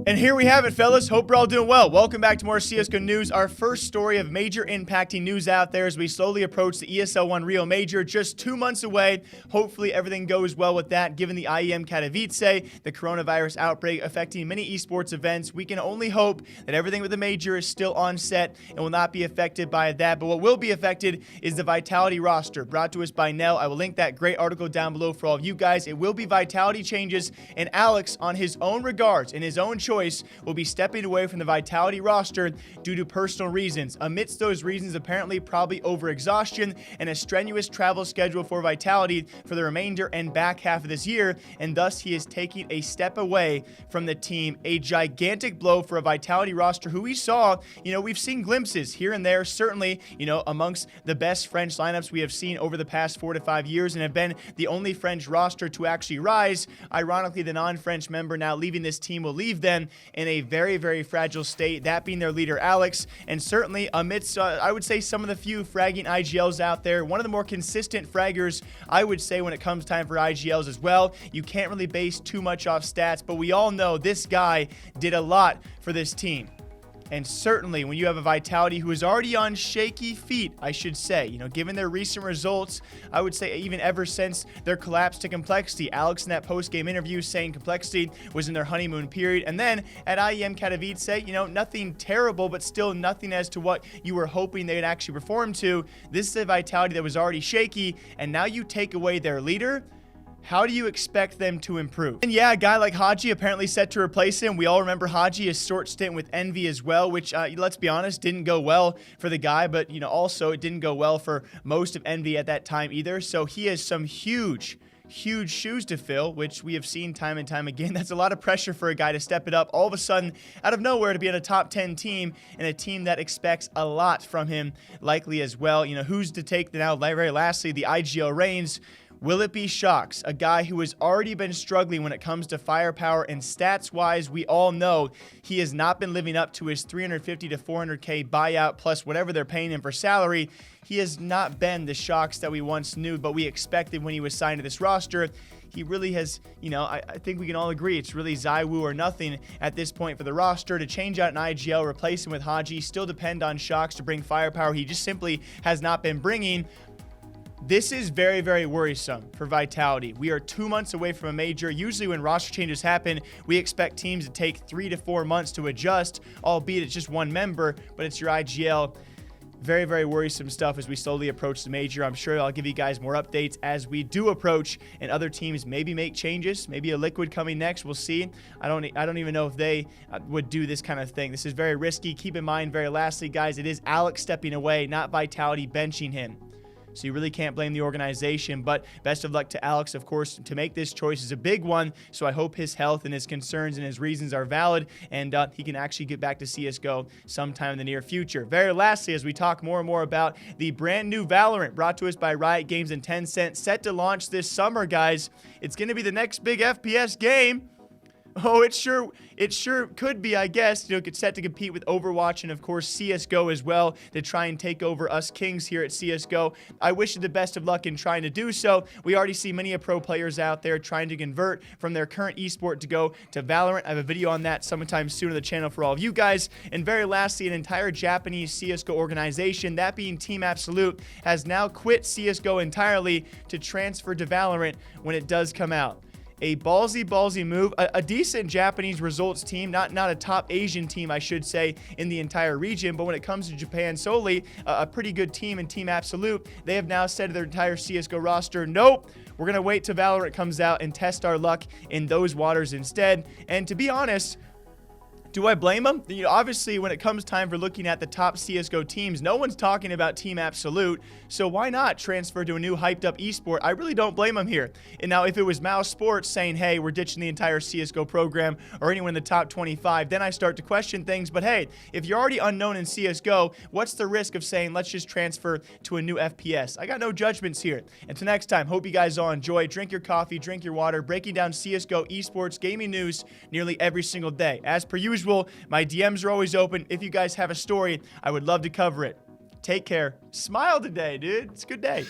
And here we have it, fellas. Hope we're all doing well. Welcome back to more CSGO news. Our first story of major impacting news out there as we slowly approach the ESL One Rio Major, just 2 months away. Hopefully everything goes well with that. Given the IEM Katowice, the coronavirus outbreak affecting many esports events, we can only hope that everything with the major is still on set and will not be affected by that. But what will be affected is the Vitality roster, brought to us by Nell. I will link that great article down below for all of you guys. It will be Vitality changes, and Alex, on his own regards, in his own choice, will be stepping away from the Vitality roster due to personal reasons. Amidst those reasons, apparently probably overexhaustion and a strenuous travel schedule for Vitality for the remainder and back half of this year, and thus he is taking a step away from the team. A gigantic blow for a Vitality roster who we saw, we've seen glimpses here and there, certainly, amongst the best French lineups we have seen over the past 4 to 5 years, and have been the only French roster to actually rise. Ironically, the non-French member now leaving this team will leave them in a very, very fragile state, that being their leader, Alex. And certainly amidst, I would say, some of the few fragging IGLs out there, one of the more consistent fraggers, I would say, when it comes time for IGLs as well. You can't really base too much off stats, but we all know this guy did a lot for this team. And certainly when you have a Vitality who is already on shaky feet, I should say, given their recent results, I would say even ever since their collapse to Complexity. Alex in that post-game interview saying Complexity was in their honeymoon period. And then at IEM Katowice, nothing terrible, but still nothing as to what you were hoping they'd actually perform to. This is a Vitality that was already shaky, and now you take away their leader. How do you expect them to improve? And yeah, a guy like Haji apparently set to replace him. We all remember Haji, his short stint with Envy as well, which, let's be honest, didn't go well for the guy, but, also it didn't go well for most of Envy at that time either. So he has some huge shoes to fill, which we have seen time and time again. That's a lot of pressure for a guy to step it up all of a sudden out of nowhere to be in a top 10 team, and a team that expects a lot from him likely as well. Who's to take now, very lastly, the IGL reins? Will it be Shox, a guy who has already been struggling when it comes to firepower, and stats-wise, we all know he has not been living up to his 350 to 400K buyout plus whatever they're paying him for salary. He has not been the Shox that we once knew, but we expected when he was signed to this roster. He really has, I think we can all agree, it's really Zywoo or nothing at this point for the roster. To change out an IGL, replace him with Haji, still depend on Shox to bring firepower he just simply has not been bringing. This is very, very worrisome for Vitality. We are 2 months away from a major. Usually when roster changes happen, we expect teams to take 3 to 4 months to adjust, albeit it's just one member, but it's your IGL. Very, very worrisome stuff as we slowly approach the major. I'm sure I'll give you guys more updates as we do approach, and other teams maybe make changes. Maybe a Liquid coming next. We'll see. I don't even know if they would do this kind of thing. This is very risky. Keep in mind, very lastly, guys, it is Alex stepping away, not Vitality benching him. So you really can't blame the organization, but best of luck to Alex, of course. To make this choice is a big one, so I hope his health and his concerns and his reasons are valid, and he can actually get back to CSGO sometime in the near future. Very lastly, as we talk more and more about the brand new Valorant brought to us by Riot Games and Tencent, set to launch this summer, guys. It's going to be the next big FPS game. Oh, it sure could be, I guess. It's set to compete with Overwatch and, of course, CSGO as well to try and take over us kings here at CSGO. I wish you the best of luck in trying to do so. We already see many pro players out there trying to convert from their current esport to go to Valorant. I have a video on that sometime soon on the channel for all of you guys. And very lastly, an entire Japanese CSGO organization, that being Team Absolute, has now quit CSGO entirely to transfer to Valorant when it does come out. A ballsy move, a decent Japanese results team, not a top Asian team, I should say, in the entire region, but when it comes to Japan solely, a pretty good team in Team Absolute. They have now said to their entire CSGO roster, nope, we're going to wait till Valorant comes out and test our luck in those waters instead. And to be honest, do I blame them? Obviously, when it comes time for looking at the top CSGO teams, no one's talking about Team Absolute, so why not transfer to a new hyped-up esport? I really don't blame them here. And now, if it was Mouse Sports saying, hey, we're ditching the entire CSGO program, or anyone in the top 25, then I start to question things. But hey, if you're already unknown in CSGO, what's the risk of saying, let's just transfer to a new FPS? I got no judgments here. Until next time, hope you guys all enjoy. Drink your coffee, drink your water, breaking down CSGO esports gaming news nearly every single day. As per usual, my DMs are always open. If you guys have a story, I would love to cover it. Take care. Smile today, dude. It's a good day.